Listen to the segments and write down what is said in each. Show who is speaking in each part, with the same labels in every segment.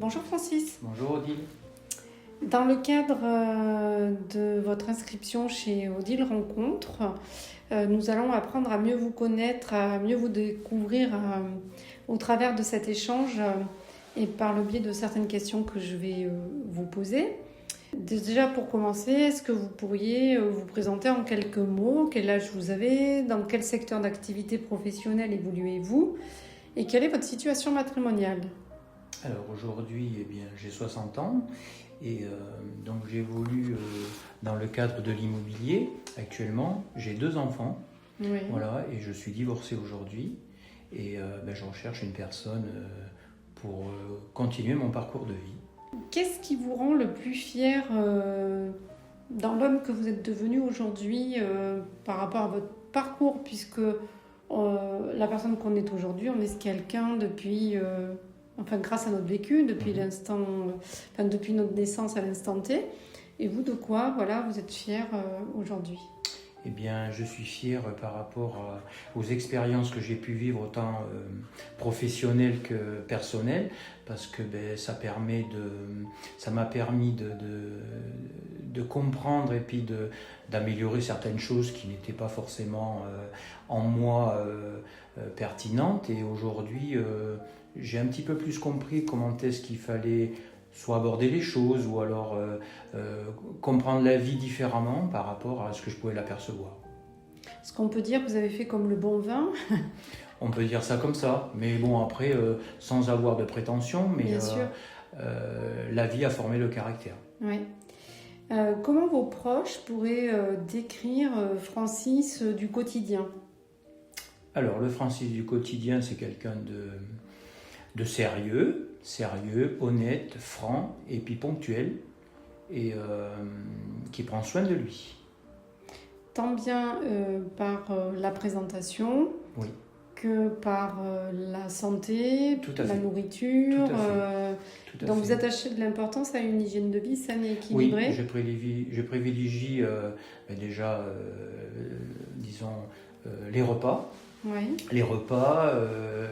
Speaker 1: Bonjour Francis.
Speaker 2: Bonjour Odile.
Speaker 1: Dans le cadre de votre inscription chez Odile Rencontre, nous allons apprendre à mieux vous connaître, à mieux vous découvrir au travers de cet échange et par le biais de certaines questions que je vais vous poser. Déjà pour commencer, est-ce que vous pourriez vous présenter en quelques mots? Quel âge vous avez? Dans quel secteur d'activité professionnelle évoluez-vous? Et quelle est votre situation matrimoniale?
Speaker 2: Alors aujourd'hui, j'ai 60 ans et donc j'évolue dans le cadre de l'immobilier. Actuellement, j'ai 2 enfants,
Speaker 1: Oui.
Speaker 2: voilà, et je suis divorcé aujourd'hui et je recherche une personne pour continuer mon parcours de vie.
Speaker 1: Qu'est-ce qui vous rend le plus fier dans l'homme que vous êtes devenu aujourd'hui par rapport à votre parcours, puisque la personne qu'on est aujourd'hui, on est quelqu'un depuis, grâce à notre vécu, depuis depuis notre naissance à l'instant T. Et vous, de quoi, vous êtes fier aujourd'hui?
Speaker 2: Eh bien, je suis fier par rapport aux expériences que j'ai pu vivre, autant professionnelles que personnelles, parce que ça m'a permis de comprendre et puis d'améliorer certaines choses qui n'étaient pas forcément en moi pertinentes. Et aujourd'hui, j'ai un petit peu plus compris comment est-ce qu'il fallait soit aborder les choses ou alors comprendre la vie différemment par rapport à ce que je pouvais l'apercevoir.
Speaker 1: Est-ce qu'on peut dire que vous avez fait comme le bon vin?
Speaker 2: On peut dire ça comme ça, mais bon après, sans avoir de prétention, mais
Speaker 1: Bien sûr.
Speaker 2: La vie a formé le caractère.
Speaker 1: Oui. Comment vos proches pourraient décrire Francis du quotidien?
Speaker 2: Alors le Francis du quotidien, c'est quelqu'un de sérieux, honnête, franc et puis ponctuel et qui prend soin de lui.
Speaker 1: Tant bien par la présentation
Speaker 2: Oui.
Speaker 1: que par la santé,
Speaker 2: Tout à
Speaker 1: la
Speaker 2: fait.
Speaker 1: nourriture.
Speaker 2: Tout à
Speaker 1: Donc
Speaker 2: fait.
Speaker 1: vous attachez de l'importance à une hygiène de vie saine et
Speaker 2: Oui,
Speaker 1: équilibrée.
Speaker 2: je privilégie déjà, les repas.
Speaker 1: Oui,
Speaker 2: Les repas,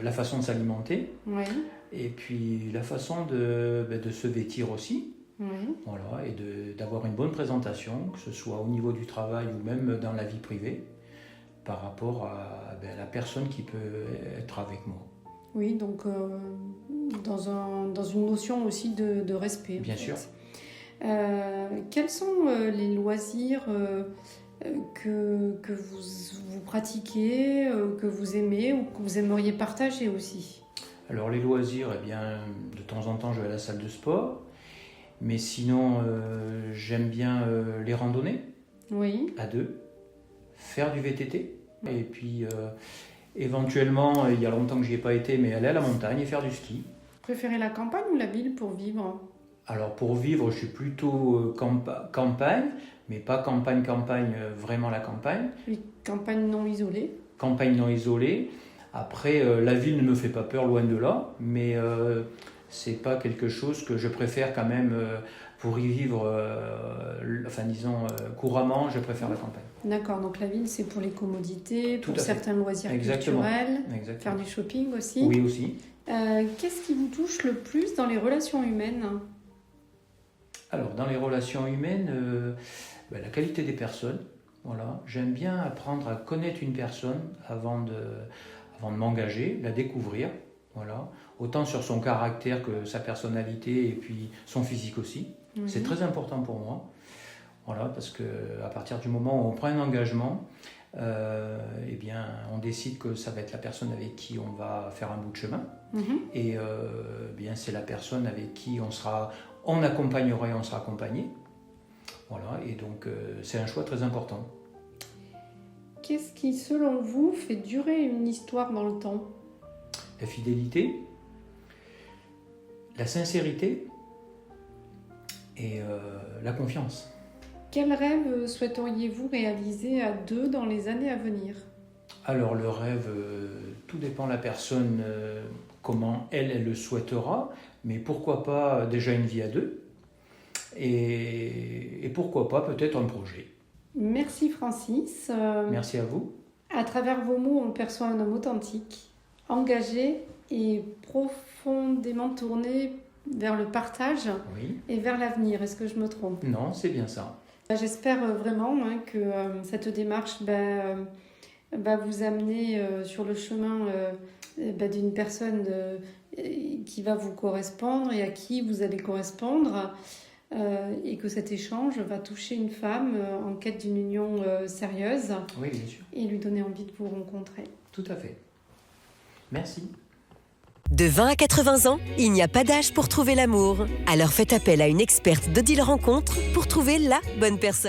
Speaker 2: la façon de s'alimenter.
Speaker 1: oui,
Speaker 2: Et puis la façon de se vêtir aussi,
Speaker 1: oui.
Speaker 2: voilà, et d'avoir une bonne présentation, que ce soit au niveau du travail ou même dans la vie privée, par rapport à la personne qui peut être avec moi.
Speaker 1: Oui, donc dans une notion aussi de respect.
Speaker 2: Bien
Speaker 1: en fait.
Speaker 2: sûr.
Speaker 1: Quels sont les loisirs que vous pratiquez, que vous aimez ou que vous aimeriez partager aussi?
Speaker 2: Alors les loisirs, de temps en temps je vais à la salle de sport, mais sinon j'aime bien les randonnées
Speaker 1: Oui.
Speaker 2: à 2, faire du VTT, et puis éventuellement, il y a longtemps que j'y ai pas été, mais aller à la montagne et faire du ski.
Speaker 1: Préférez la campagne ou la ville pour vivre?
Speaker 2: Alors pour vivre, je suis plutôt campagne, mais pas campagne, vraiment la campagne.
Speaker 1: Une campagne non isolée.
Speaker 2: Campagne non isolée. Après, la ville ne me fait pas peur, loin de là, mais c'est pas quelque chose que je préfère quand même pour y vivre, couramment, je préfère la campagne.
Speaker 1: D'accord, donc la ville c'est pour les commodités,
Speaker 2: Tout
Speaker 1: pour
Speaker 2: à fait.
Speaker 1: certains loisirs
Speaker 2: Exactement.
Speaker 1: culturels,
Speaker 2: Exactement.
Speaker 1: faire du shopping aussi.
Speaker 2: Oui, aussi.
Speaker 1: Qu'est-ce qui vous touche le plus dans les relations humaines?
Speaker 2: Alors, dans les relations humaines, la qualité des personnes. Voilà. J'aime bien apprendre à connaître une personne avant de m'engager, la découvrir. Voilà. Autant sur son caractère que sa personnalité et puis son physique aussi.
Speaker 1: Oui.
Speaker 2: C'est très important pour moi. Voilà, parce qu'à partir du moment où on prend un engagement, on décide que ça va être la personne avec qui on va faire un bout de chemin.
Speaker 1: Mhm.
Speaker 2: Et c'est la personne avec qui on accompagnera et on sera accompagné. Voilà, et donc c'est un choix très important.
Speaker 1: Qu'est-ce qui, selon vous, fait durer une histoire dans le temps?
Speaker 2: La fidélité, la sincérité et la confiance.
Speaker 1: Quel rêve souhaiteriez-vous réaliser à 2 dans les années à venir?
Speaker 2: Alors le rêve, tout dépend de la personne, comment elle le souhaitera, mais pourquoi pas déjà une vie à 2 et pourquoi pas peut-être un projet.
Speaker 1: Merci Francis.
Speaker 2: Merci à vous.
Speaker 1: À travers vos mots, on perçoit un homme authentique, engagé et profondément tourné vers le partage
Speaker 2: Oui.
Speaker 1: et vers l'avenir. Est-ce que je me trompe?
Speaker 2: Non, c'est bien ça.
Speaker 1: J'espère vraiment que cette démarche va vous amener sur le chemin d'une personne qui va vous correspondre et à qui vous allez correspondre. Et que cet échange va toucher une femme en quête d'une union sérieuse.
Speaker 2: Oui, bien sûr.
Speaker 1: Et lui donner envie de vous rencontrer.
Speaker 2: Tout à fait. Merci.
Speaker 3: De 20 à 80 ans, il n'y a pas d'âge pour trouver l'amour. Alors faites appel à une experte d'Odile Rencontre pour trouver la bonne personne.